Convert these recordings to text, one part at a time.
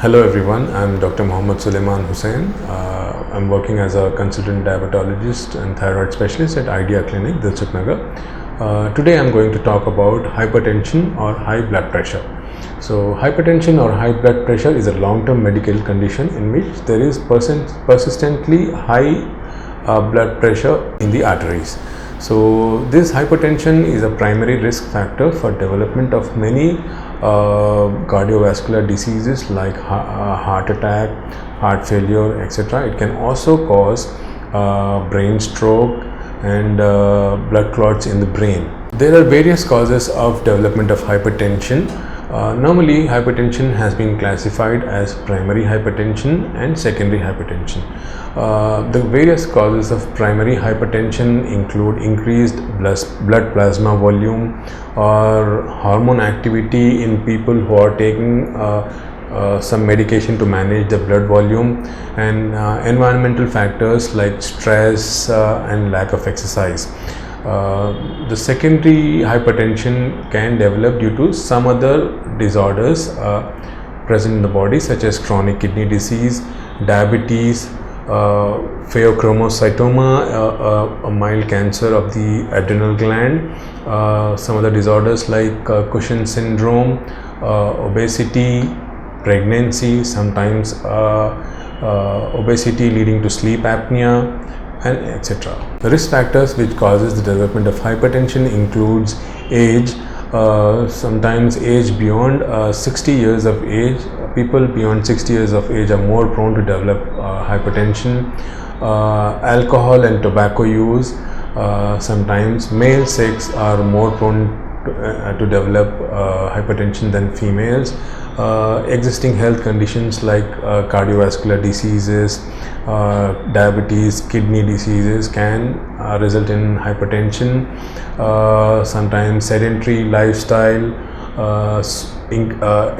Hello everyone, I'm Dr. Mohammad Suleman Hussain. I'm working as a consultant diabetologist and thyroid specialist at Idea Clinic, Dilsukh Nagar. Today I'm going to talk about hypertension or high blood pressure. So hypertension or high blood pressure is a long-term medical condition in which there is persistently high blood pressure in the arteries. So this hypertension is a primary risk factor for development of many cardiovascular diseases like heart attack, heart failure, etc. It can also cause brain stroke and blood clots in the brain. There are various causes of development of hypertension. Normally, hypertension has been classified as primary hypertension and secondary hypertension. The various causes of primary hypertension include increased blood plasma volume or hormone activity in people who are taking some medication to manage the blood volume, and environmental factors like stress and lack of exercise. The secondary hypertension can develop due to some other disorders present in the body, such as chronic kidney disease, diabetes, pheochromocytoma, a mild cancer of the adrenal gland, some other disorders like Cushing's syndrome, obesity, pregnancy, sometimes obesity leading to sleep apnea, and etc. The risk factors which causes the development of hypertension includes age. Sometimes age beyond 60 years of age. People beyond 60 years of age are more prone to develop hypertension. Alcohol and tobacco use. Sometimes male sex are more prone to develop hypertension than females. Existing health conditions like cardiovascular diseases, diabetes, kidney diseases can result in hypertension. Sometimes sedentary lifestyle,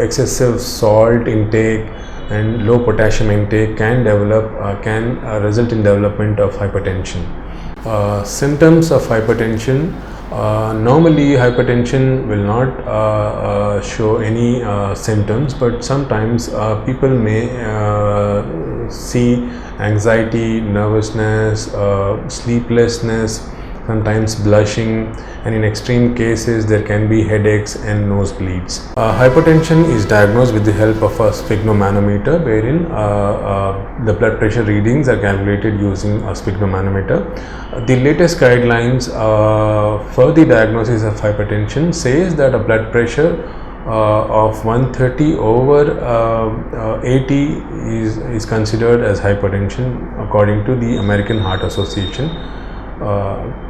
excessive salt intake and low potassium intake can result in development of hypertension. Symptoms of hypertension. Normally hypertension will not show any symptoms, but sometimes people may see anxiety, nervousness, sleeplessness, sometimes blushing, and in extreme cases there can be headaches and nosebleeds. Hypertension is diagnosed with the help of a sphygmomanometer, wherein the blood pressure readings are calculated using a sphygmomanometer. The latest guidelines for the diagnosis of hypertension says that a blood pressure of 130 over 80 is considered as hypertension according to the American Heart Association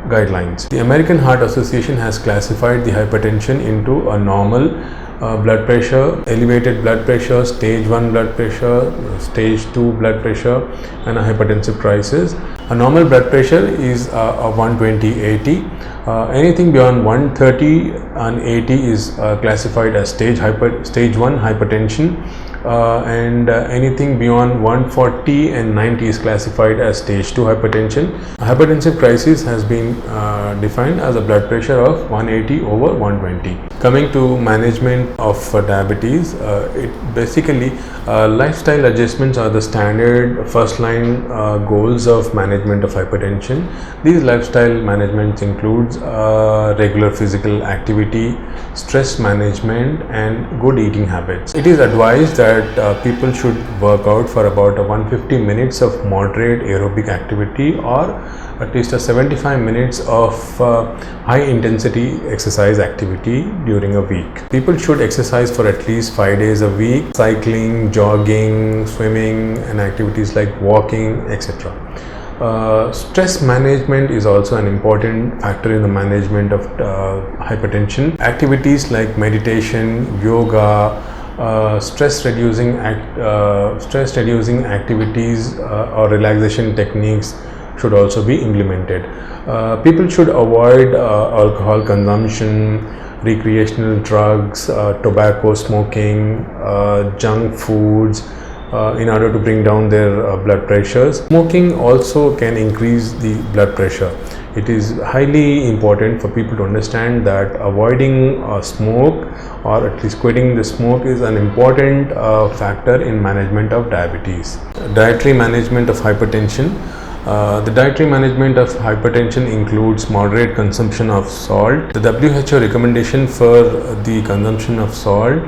guidelines. The American Heart Association has classified the hypertension into a normal blood pressure, elevated blood pressure, stage 1 blood pressure, stage 2 blood pressure, and a hypertensive crisis. A normal blood pressure is a 120/80. Anything beyond 130 and 80 is classified as stage 1 hypertension, and anything beyond 140 and 90 is classified as stage 2 hypertension. A hypertensive crisis has been defined as a blood pressure of 180 over 120. Coming to management of diabetes, it basically lifestyle adjustments are the standard first line goals of management of hypertension. These lifestyle managements includes regular physical activity, stress management, and good eating habits. It is advised that people should work out for about 150 minutes of moderate aerobic activity, or at least 75 minutes of high intensity exercise activity during a week. People should exercise for at least 5 days a week, cycling, jogging, swimming, and activities like walking, etc. Stress management is also an important factor in the management of hypertension. Activities like meditation, yoga, stress reducing activities or relaxation techniques should also be implemented. People should avoid alcohol consumption, recreational drugs, tobacco smoking, junk foods, in order to bring down their blood pressures. Smoking also can increase the blood pressure. it is highly important for people to understand that avoiding smoke, or at least quitting the smoke, is an important factor in management of diabetes. Dietary management of hypertension. The dietary management of hypertension includes moderate consumption of salt. The WHO recommendation for the consumption of salt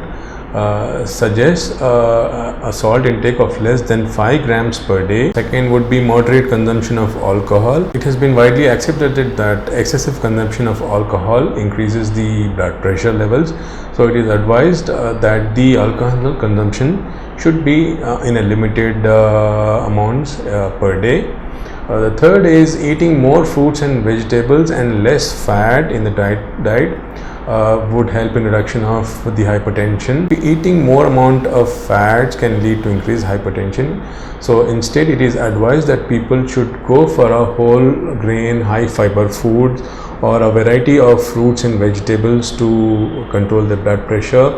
suggests a salt intake of less than 5 grams per day. Second would be moderate consumption of alcohol. It has been widely accepted that excessive consumption of alcohol increases the blood pressure levels. So it is advised that the alcohol consumption should be in a limited amounts per day. The third is eating more fruits and vegetables and less fat in the diet would help in reduction of the hypertension. Eating more amount of fats can lead to increased hypertension. So instead, it is advised that people should go for a whole grain, high fiber foods or a variety of fruits and vegetables to control the blood pressure.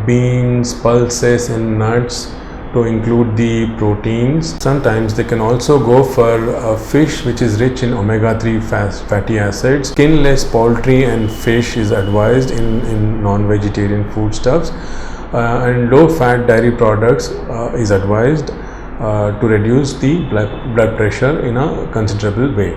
Beans, pulses and nuts to include the proteins. Sometimes they can also go for fish, which is rich in omega-3 fatty acids. Skinless poultry and fish is advised in non-vegetarian foodstuffs, and low-fat dairy products is advised to reduce the blood pressure in a considerable way.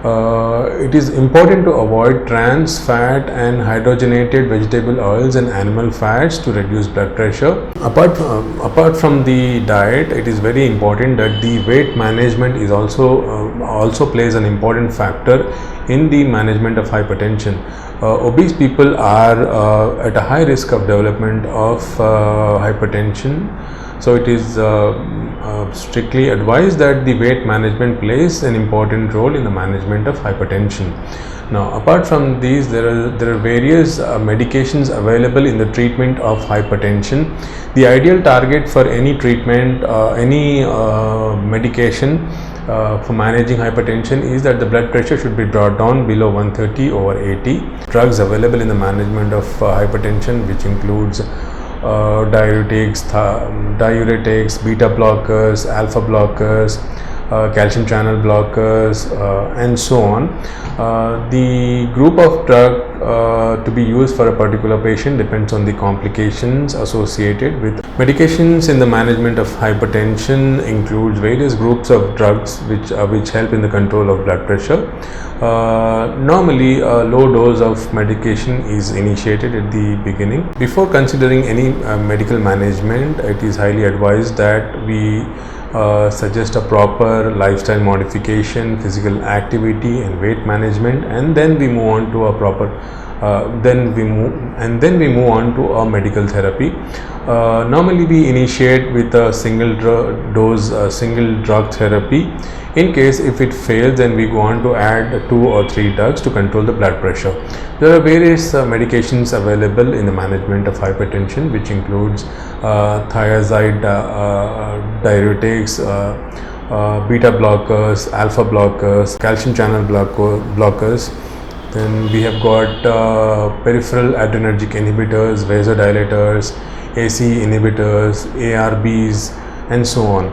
It is important to avoid trans fat and hydrogenated vegetable oils and animal fats to reduce blood pressure. Apart from the diet, it is very important that the weight management is also plays an important factor in the management of hypertension. Obese people are at a high risk of development of hypertension. So it is strictly advised that the weight management plays an important role in the management of hypertension. Now, apart from these, there are various medications available in the treatment of hypertension. The ideal target for any treatment, any medication for managing hypertension is that the blood pressure should be brought down below 130/80. Drugs available in the management of hypertension, which includes diuretics, beta blockers, alpha blockers, calcium channel blockers, and so on. The group of drug to be used for a particular patient depends on the complications associated with medications. In the management of hypertension includes various groups of drugs which help in the control of blood pressure. Normally a low dose of medication is initiated at the beginning. Before considering any medical management, it is highly advised that we suggest a proper lifestyle modification, physical activity and weight management, and then we move on to a proper then we move on to a medical therapy. Normally we initiate with a single drug therapy. In case if it fails, then we go on to add 2 or 3 drugs to control the blood pressure. There are various medications available in the management of hypertension, which includes thiazide diuretics, beta blockers, alpha blockers, calcium channel blockers. Then we have got peripheral adrenergic inhibitors, vasodilators, AC inhibitors, ARBs, and so on.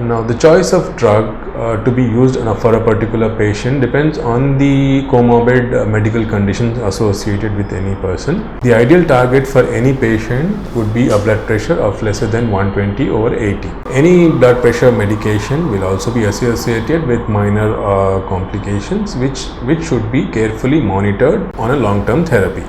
Now, the choice of drug to be used for a particular patient depends on the comorbid medical conditions associated with any person. The ideal target for any patient would be a blood pressure of lesser than 120/80. Any blood pressure medication will also be associated with minor complications which should be carefully monitored on a long-term therapy.